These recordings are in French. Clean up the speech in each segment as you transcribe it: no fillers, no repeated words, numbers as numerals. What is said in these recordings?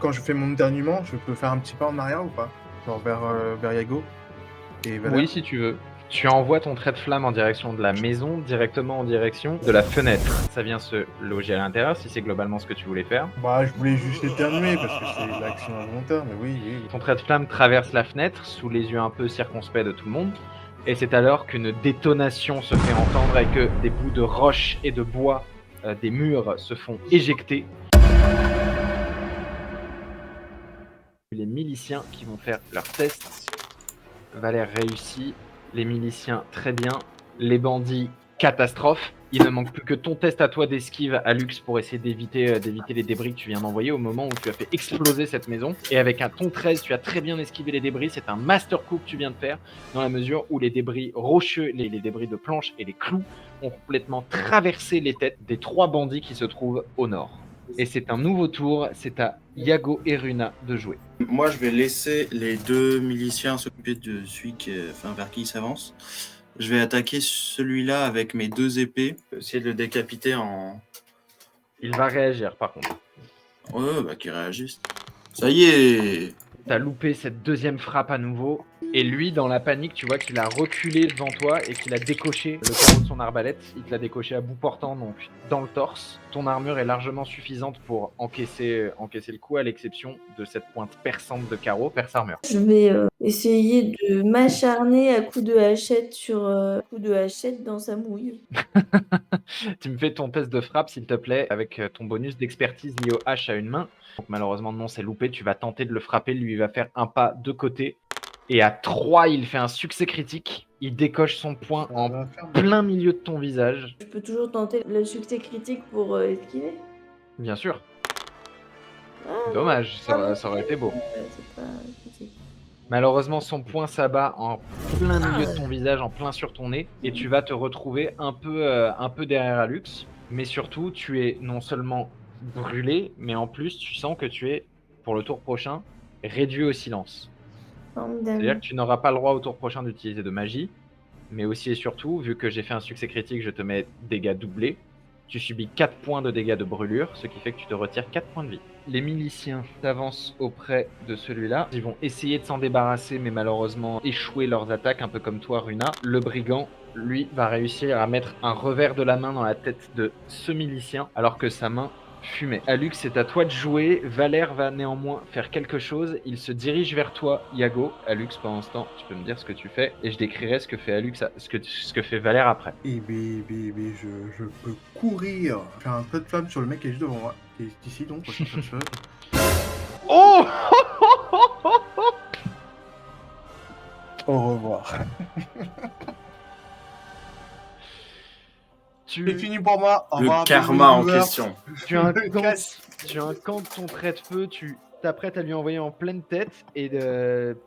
Quand je fais mon éternuement, je peux faire un petit pas en arrière ou pas? Genre vers Yago et Oui, Valère? si tu veux. Tu envoies ton trait de flamme en direction de la maison, directement en direction de la fenêtre. Ça vient se loger à l'intérieur, si c'est globalement ce que tu voulais faire. Bah, je voulais juste éternuer parce que c'est l'action involontaire, mais oui, oui. Ton trait de flamme traverse la fenêtre, sous les yeux un peu circonspects de tout le monde. Et c'est alors qu'une détonation se fait entendre et que des bouts de roche et de bois des murs se font éjecter. Les miliciens qui vont faire leur test. Valère réussit, les miliciens très bien, les bandits catastrophe. Il ne manque plus que ton test à toi d'esquive à Lux pour essayer d'éviter les débris que tu viens d'envoyer au moment où tu as fait exploser cette maison. Et avec un ton 13, tu as très bien esquivé les débris. C'est un master coup que tu viens de faire dans la mesure où les débris rocheux, les débris de planches et les clous ont complètement traversé les têtes des 3 bandits qui se trouvent au nord. Et c'est un nouveau tour, c'est à Yago et Runa de jouer. Moi, je vais laisser les 2 miliciens s'occuper de celui vers qui il s'avance. Je vais attaquer celui-là avec mes 2 épées, essayer de le décapiter en... Il va réagir par contre. Ouais, bah qu'il réagisse. Ça y est! T'as loupé cette deuxième frappe à nouveau. Et lui, dans la panique, tu vois qu'il a reculé devant toi et qu'il a décoché le carreau de son arbalète. Il te l'a décoché à bout portant, donc dans le torse. Ton armure est largement suffisante pour encaisser le coup, à l'exception de cette pointe perçante de carreau. Perce armure. Je vais essayer de m'acharner à coups de hachette coup de hachette dans sa mouille. Tu me fais ton test de frappe, s'il te plaît, avec ton bonus d'expertise lié au hache à une main. Donc malheureusement, non, c'est loupé. Tu vas tenter de le frapper. Lui, il va faire un pas de côté. Et à 3, il fait un succès critique. Il décoche son poing en plein milieu de ton visage. Je peux toujours tenter le succès critique pour esquiver. Bien sûr. Ah, Dommage, ça aurait été beau. c'est pas critique. Malheureusement, son poing s'abat en plein milieu de ton visage, en plein sur ton nez. Et tu vas te retrouver un peu derrière Alux. Mais surtout, tu es non seulement brûlé, mais en plus, tu sens que tu es, pour le tour prochain, réduit au silence. C'est-à-dire que tu n'auras pas le droit au tour prochain d'utiliser de magie, mais aussi et surtout, vu que j'ai fait un succès critique, je te mets dégâts doublés. Tu subis 4 points de dégâts de brûlure, ce qui fait que tu te retires 4 points de vie. Les miliciens s'avancent auprès de celui-là. Ils vont essayer de s'en débarrasser, mais malheureusement échouer leurs attaques, un peu comme toi, Runa. Le brigand, lui, va réussir à mettre un revers de la main dans la tête de ce milicien, alors que sa main fumée. Alux, c'est à toi de jouer. Valère va néanmoins faire quelque chose. Il se dirige vers toi, Yago. Alux, pendant ce temps, tu peux me dire ce que tu fais et je décrirai ce que fait Alux, ce que fait Valère après. Et je peux courir, faire un trait de flamme sur le mec qui est juste devant moi, qui est ici donc, recherche. Oh Au revoir. C'est fini pour moi. Au revoir, Le karma en viewers. question. Tu incantes ton trait de feu, tu t'apprêtes à lui envoyer en pleine tête. Et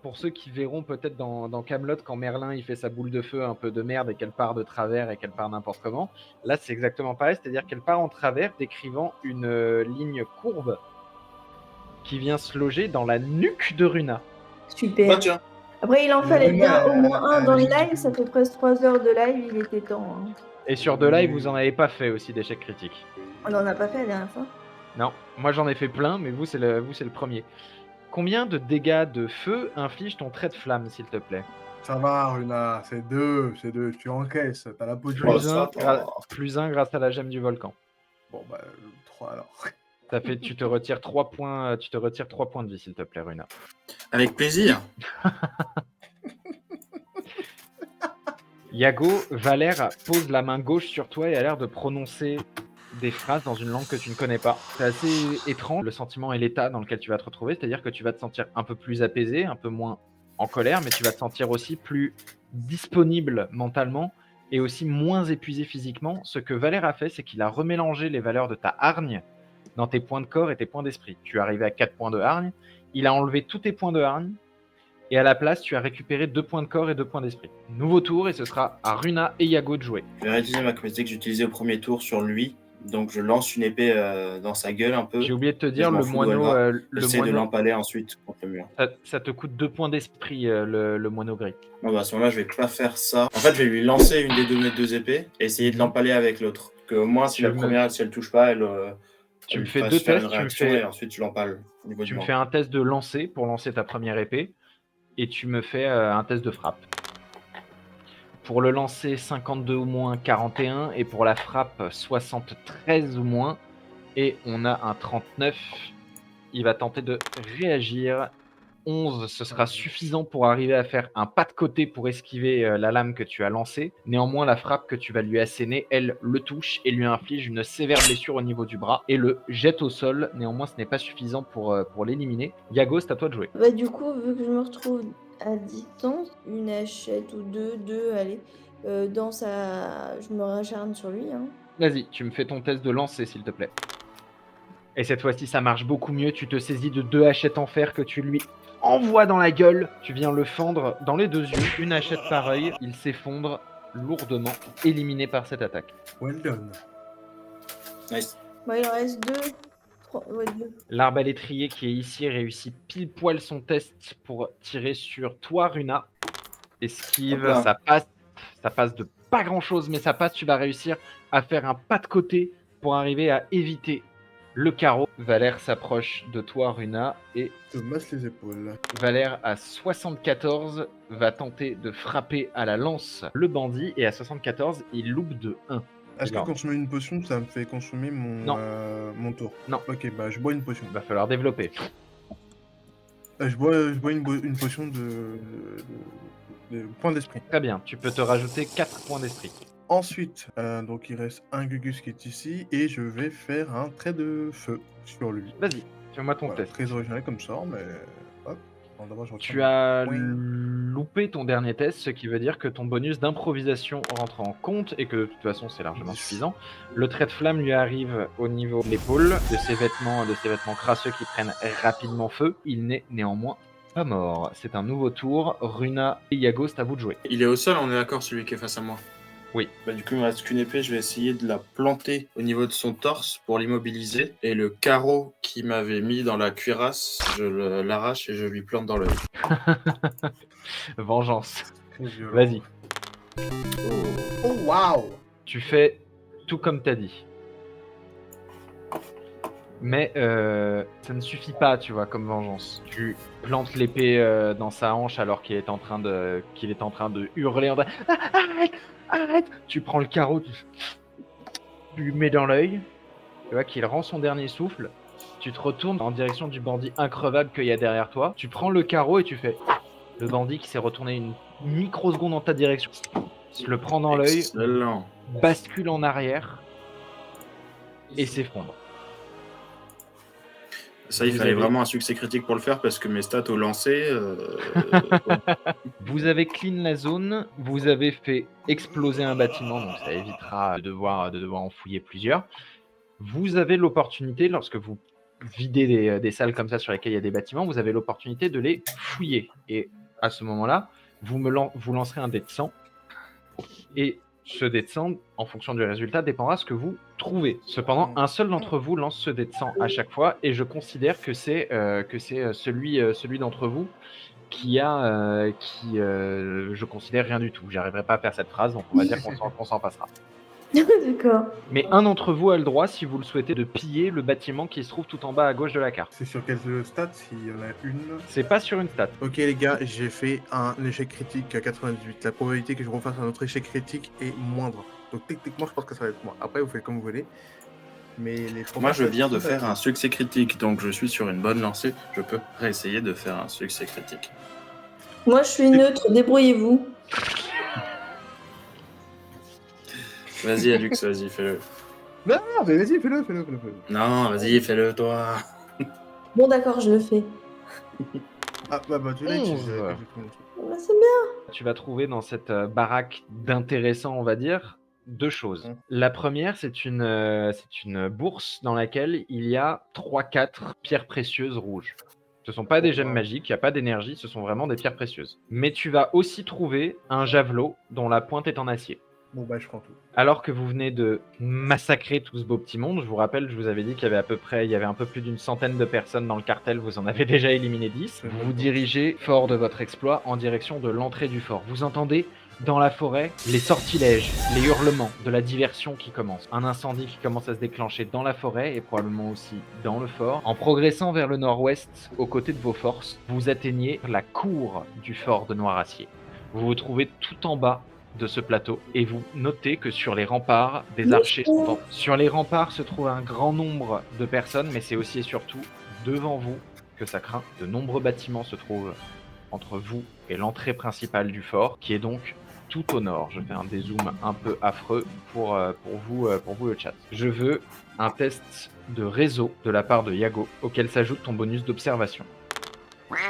pour ceux qui verront peut-être dans Camelot, quand Merlin il fait sa boule de feu un peu de merde et qu'elle part de travers et qu'elle part n'importe comment, là c'est exactement pareil, c'est-à-dire qu'elle part en travers, décrivant une ligne courbe qui vient se loger dans la nuque de Runa. Super. Ah, tiens. Après, il en fallait bien au moins un dans le Runa, live. Ça fait presque 3 heures de live. Il était temps. Hein. Et sur deux lives, vous en avez pas fait aussi d'échecs critiques. On n'en a pas fait la dernière fois. Non, moi j'en ai fait plein, mais vous c'est le premier. Combien de dégâts de feu inflige ton trait de flamme, s'il te plaît? Ça va, Runa, c'est deux, tu encaisses, t'as la peau de Oh, riche. Plus un grâce à la gemme du volcan. Bon, bah, 3 alors. Tu te retires 3 points, de vie, s'il te plaît, Runa. Avec plaisir. Yago, Valère pose la main gauche sur toi et a l'air de prononcer des phrases dans une langue que tu ne connais pas. C'est assez étrange, le sentiment et l'état dans lequel tu vas te retrouver, c'est-à-dire que tu vas te sentir un peu plus apaisé, un peu moins en colère, mais tu vas te sentir aussi plus disponible mentalement et aussi moins épuisé physiquement. Ce que Valère a fait, c'est qu'il a remélangé les valeurs de ta hargne dans tes points de corps et tes points d'esprit. Tu es arrivé à 4 points de hargne, il a enlevé tous tes points de hargne, et à la place, tu as récupéré 2 points de corps et 2 points d'esprit. Nouveau tour, et ce sera à Runa et Yago de jouer. Je vais réutiliser ma capacité que j'utilisais au premier tour sur lui. Donc je lance une épée dans sa gueule un peu. J'ai oublié de te dire, le moineau... J'essaie de l'empaler ensuite contre le mur. Ça te coûte 2 points d'esprit, le moineau gris. Bon, bah, à ce moment-là, je vais pas faire ça. En fait, je vais lui lancer une des 2 épées et essayer de l'empaler avec l'autre. Que au moins, si la première, si elle touche pas, Tu me Lui fais fasse 2 faire une tests, réaction et ensuite tu l'empales au niveau tu du me ventre. fais un test de lancer pour lancer ta première épée et tu me fais, un test de frappe. Pour le lancer, 52 ou moins, 41 et pour la frappe, 73 ou moins et on a un 39. Il va tenter de réagir. 11, ce sera suffisant pour arriver à faire un pas de côté pour esquiver, la lame que tu as lancée. Néanmoins, la frappe que tu vas lui asséner, elle, le touche et lui inflige une sévère blessure au niveau du bras et le jette au sol. Néanmoins, ce n'est pas suffisant pour l'éliminer. Yago, c'est à toi de jouer. Bah, du coup, vu que je me retrouve à distance, une hachette ou deux, allez, je me racharne sur lui, hein. Vas-y, tu me fais ton test de lancer, s'il te plaît. Et cette fois-ci, ça marche beaucoup mieux. Tu te saisis de 2 hachettes en fer que tu lui envoies dans la gueule. Tu viens le fendre dans les 2 yeux. Une hachette par œil. Il s'effondre lourdement, éliminé par cette attaque. Well done. Nice. Bah, il en reste 2. 3, ouais, 2. L'arbalétrier qui est ici réussit pile poil son test pour tirer sur toi, Runa. Esquive, Hop là. ça passe de pas grand-chose, mais ça passe. Tu vas réussir à faire un pas de côté pour arriver à éviter le carreau. Valère s'approche de toi, Runa, et Je te masse les épaules. Valère à 74 va tenter de frapper à la lance le bandit, et à 74, il loupe de 1. Est-ce que Alors. consommer une potion, ça me fait consommer Non. mon tour? Non. Ok, bah je bois une potion. Il va falloir développer. Je bois une potion de point d'esprit. Très bien, tu peux te rajouter 4 points d'esprit. Ensuite, donc il reste un Gugus qui est ici et je vais faire un trait de feu sur lui. Vas-y, fais-moi ton Voilà, test. très original comme ça, mais hop. Bon, d'abord, je Tu retiens as mon point. loupé ton dernier test, ce qui veut dire que ton bonus d'improvisation rentre en compte et que de toute façon c'est largement 10. suffisant. Le trait de flamme lui arrive au niveau de l'épaule, de ses vêtements crasseux qui prennent rapidement feu. Il n'est néanmoins pas mort. C'est un nouveau tour. Runa et Yago, c'est à vous de jouer. Il est au sol, on est d'accord, celui qui est face à moi. Oui. Bah, du coup, il me reste qu'une épée. Je vais essayer de la planter au niveau de son torse pour l'immobiliser. Et le carreau qui m'avait mis dans la cuirasse, je l'arrache et je lui plante dans l'œil. Vengeance. Très violent. Vas-y. Oh waouh! Tu fais tout comme t'as dit. Mais ça ne suffit pas, tu vois, comme vengeance. Tu plantes l'épée dans sa hanche alors qu'il est en train de hurler. Arrête, arrête! Tu prends le carreau, tu lui mets dans l'œil. Tu vois qu'il rend son dernier souffle. Tu te retournes en direction du bandit increvable qu'il y a derrière toi. Tu prends le carreau et tu fais. Le bandit qui s'est retourné une microseconde en ta direction. Tu le prends dans l'œil, Excellent. bascule en arrière et s'effondre. Ça, il Vous fallait avez- vraiment un succès critique pour le faire parce que mes stats au lancer. Vous avez clean la zone, vous avez fait exploser un bâtiment, donc ça évitera de devoir en fouiller plusieurs. Vous avez l'opportunité, lorsque vous videz des salles comme ça sur lesquelles il y a des bâtiments, vous avez l'opportunité de les fouiller. Et à ce moment-là, vous lancerez un dé de 100. Et ce dé de 100, en fonction du résultat, dépendra de ce que vous trouvez. Cependant, un seul d'entre vous lance ce dé de 100 à chaque fois, et je considère que c'est celui d'entre vous qui je considère rien du tout. J'arriverai pas à faire cette phrase, donc on va dire qu'on s'en passera. D'accord. Mais un d'entre vous a le droit, si vous le souhaitez, de piller le bâtiment qui se trouve tout en bas à gauche de la carte. C'est sur quelle stat s'il y en a une? C'est pas sur une stat. Ok les gars, j'ai fait un échec critique à 98. La probabilité que je refasse un autre échec critique est moindre. Donc techniquement, je pense que ça va être moi. Après, vous faites comme vous voulez. Mais les Moi, je viens de faire un succès critique, donc je suis sur une bonne lancée. Je peux réessayer de faire un succès critique. Moi, je suis neutre, débrouillez-vous. Vas-y, Alux, vas-y, fais-le. Non, mais vas-y, fais-le. Non, vas-y, fais-le, toi. Bon, d'accord, je le fais. Ah, bah, tu l'as 11. utilisé. Ah, c'est bien. Tu vas trouver dans cette baraque d'intéressant, on va dire, deux choses. La première, c'est une bourse dans laquelle il y a 3-4 pierres précieuses rouges. Ce ne sont pas des gemmes magiques, il n'y a pas d'énergie, ce sont vraiment des pierres précieuses. Mais tu vas aussi trouver un javelot dont la pointe est en acier. Bon, bah, je prends tout. Alors que vous venez de massacrer tout ce beau petit monde, je vous rappelle, je vous avais dit qu'il y avait un peu plus d'une centaine de personnes dans le cartel, vous en avez déjà éliminé 10. Vous vous dirigez, fort de votre exploit, en direction de l'entrée du fort. Vous entendez dans la forêt, les sortilèges, les hurlements, de la diversion qui commence. Un incendie qui commence à se déclencher dans la forêt et probablement aussi dans le fort. En progressant vers le nord-ouest, aux côtés de vos forces, vous atteignez la cour du fort de Noiracier. Vous vous trouvez tout en bas de ce plateau et vous notez que sur les remparts, des archers sont Sur les remparts se trouve un grand nombre de personnes, mais c'est aussi et surtout devant vous que ça craint. De nombreux bâtiments se trouvent entre vous et l'entrée principale du fort, qui est donc tout au nord. Je fais un dézoom un peu affreux pour vous le chat. Je veux un test de réseau de la part de Yago, auquel s'ajoute ton bonus d'observation.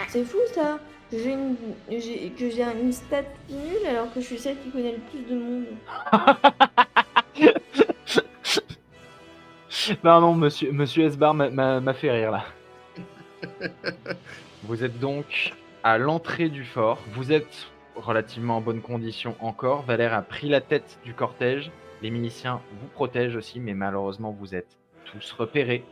C'est fou ça. J'ai une stat qui nulle alors que je suis celle qui connaît le plus de monde. Pardon, monsieur Esbar m'a fait rire là. Vous êtes donc à l'entrée du fort. Vous êtes relativement en bonne condition encore. Valère a pris la tête du cortège. Les miliciens vous protègent aussi, mais malheureusement, vous êtes tous repérés.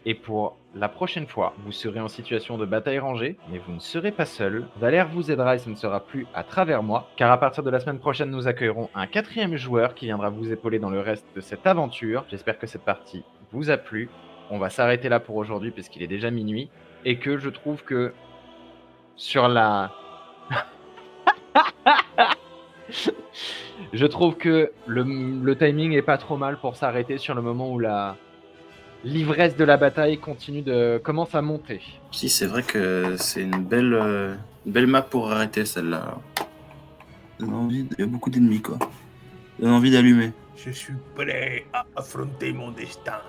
Et pour la prochaine fois, vous serez en situation de bataille rangée, mais vous ne serez pas seul. Valère vous aidera et ce ne sera plus à travers moi, car à partir de la semaine prochaine, nous accueillerons un 4e joueur qui viendra vous épauler dans le reste de cette aventure. J'espère que cette partie vous a plu. On va s'arrêter là pour aujourd'hui, puisqu'il est déjà minuit, et que je trouve que sur la... Je trouve que le timing est pas trop mal pour s'arrêter sur le moment où l'ivresse de la bataille commence à monter. Si, c'est vrai que c'est une belle map pour arrêter celle-là. Il y a beaucoup d'ennemis, quoi. Ça donne envie d'allumer. Je suis prêt à affronter mon destin.